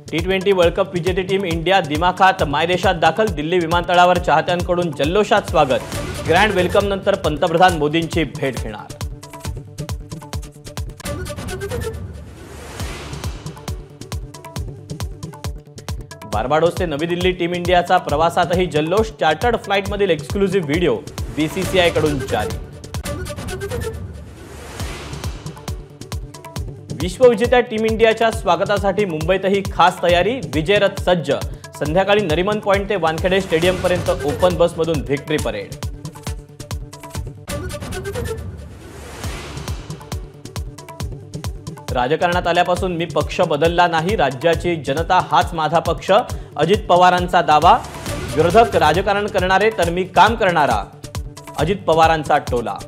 T20 world cup विजेती team India दिमाखात मायदेशात दाखल। दिल्ली विमानतळावर चाहत्यांकडून जल्लोषात स्वागत। ग्रँड वेलकम नंतर पंतप्रधान मोदींची भेट घेणार। बार्बाडोस ते नवी दिल्ली टीम इंडियाचा प्रवासातही जल्लोष। चार्टर्ड फ्लाइट मधील एक्सक्लुसिव्ह व्हिडिओ BCCI कडून जारी। विश्वविजेत्या टीम इंडियाच्या स्वागतासाठी मुंबईतही खास तयारी। विजय रथ सज्ज। संध्याकाळी नरिमन पॉइंट ते वानखेडे स्टेडियम पर्यंत ओपन बसमधून व्हिक्टरी परेड। राजकारणात आल्यापासून मी पक्ष बदलला नाही। राज्याची जनता हाच माझा पक्ष। अजित पवारांचा दावा। विरोधक राजकारण करणारे तर मी काम करणारा। अजित पवारांचा टोला।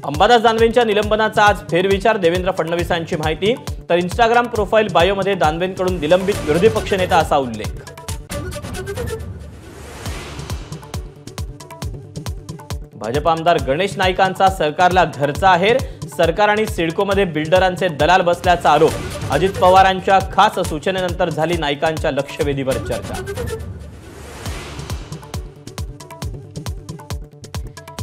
अंबादास दानवेंच्या निलंबनाचा आज फेरविचार। देवेंद्र फडणवीसांची माहिती। तर इंस्टाग्राम प्रोफाईल बायोमध्ये दानवेंकडून निलंबित विरोधी पक्षनेता असा उल्लेख। भाजप आमदार गणेश नाईकांचा सरकारला घरचा आहेर। सरकार आणि सिडकोमध्ये बिल्डरांचे दलाल बसल्याचा आरोप। अजित पवारांच्या खास सूचनेनंतर झाली नाईकांच्या लक्षवेधीवर चर्चा।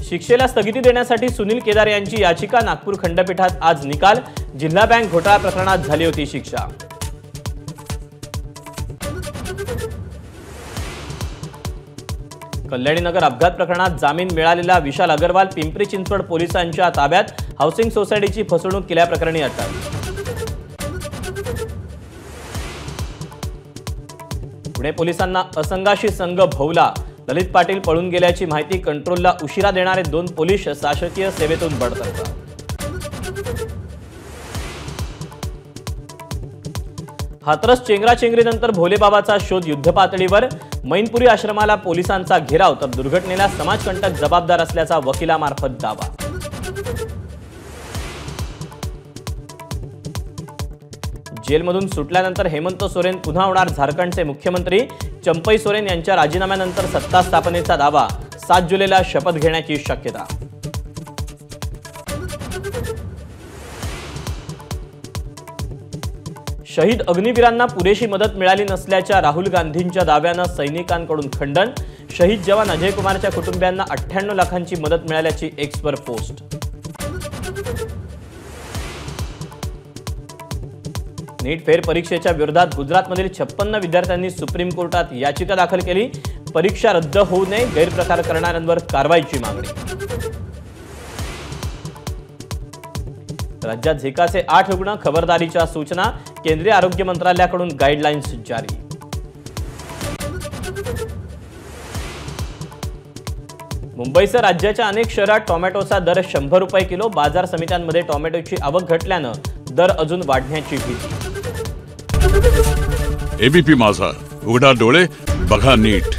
शिक्षेला स्थगिती देण्यासाठी सुनील केदार यांची याचिका। नागपूर खंडपीठात आज निकाल। जिल्हा बँक घोटाळा प्रकरणात झाली होती शिक्षा। कल्याणीनगर अपघात प्रकरणात जामीन मिळालेला विशाल अग्रवाल पिंपरी चिंचवड पोलिसांच्या ताब्यात। हाऊसिंग सोसायटीची फसवणूक केल्याप्रकरणी अटक। पुणे पोलिसांना असंगाशी संघ भोवला। ललित पाटील पळून गेल्याची माहिती। कंट्रोलला उशिरा देणारे 2 पोलीस शासकीय सेवेतून बडतर्फ। हाथरस चेंगराचेंगरीनंतर भोलेबाबाचा शोध युद्धपातळीवर। मैनपुरी आश्रमाला पोलिसांचा घेराव तर दुर्घटनेला समाजकंटक जबाबदार असल्याचा वकिलामार्फत दावा। जेलमधून सुटल्यानंतर हेमंत सोरेन पुन्हा होणार झारखंडचे मुख्यमंत्री। चंपई सोरेन यांच्या राजीनाम्यानंतर सत्ता स्थापनेचा दावा। 7 जुलैला शपथ घेण्याची शक्यता। शहीद अग्निवीरांना पुरेशी मदत मिळाली नसल्याच्या राहुल गांधींच्या दाव्यानं सैनिकांकडून खंडन। शहीद जवान अजय कुमारच्या कुटुंबियांना 98 लाखांची मदत मिळाल्याची एक्सवर पोस्ट। नीट फेर परीक्षेच्या विरोधात गुजरातमधील 56 विद्यार्थ्यांनी सुप्रीम कोर्टात याचिका दाखल केली। परीक्षा रद्द होऊ नये, गैरप्रकार करणाऱ्यांवर कारवाईची मागणी। राज्यात झिकाचे 8 रुग्ण। खबरदारीच्या सूचना। केंद्रीय आरोग्य मंत्रालयाकडून गाईडलाईन्स जारी। मुंबईसह राज्याच्या अनेक शहरात टोमॅटोचा दर 100 रुपये किलो। बाजार समित्यांमध्ये टोमॅटोची आवक घटल्यानं दर अजून वाढण्याची भीती। एबीपी माझा, उघडा डोळे बघा नीट।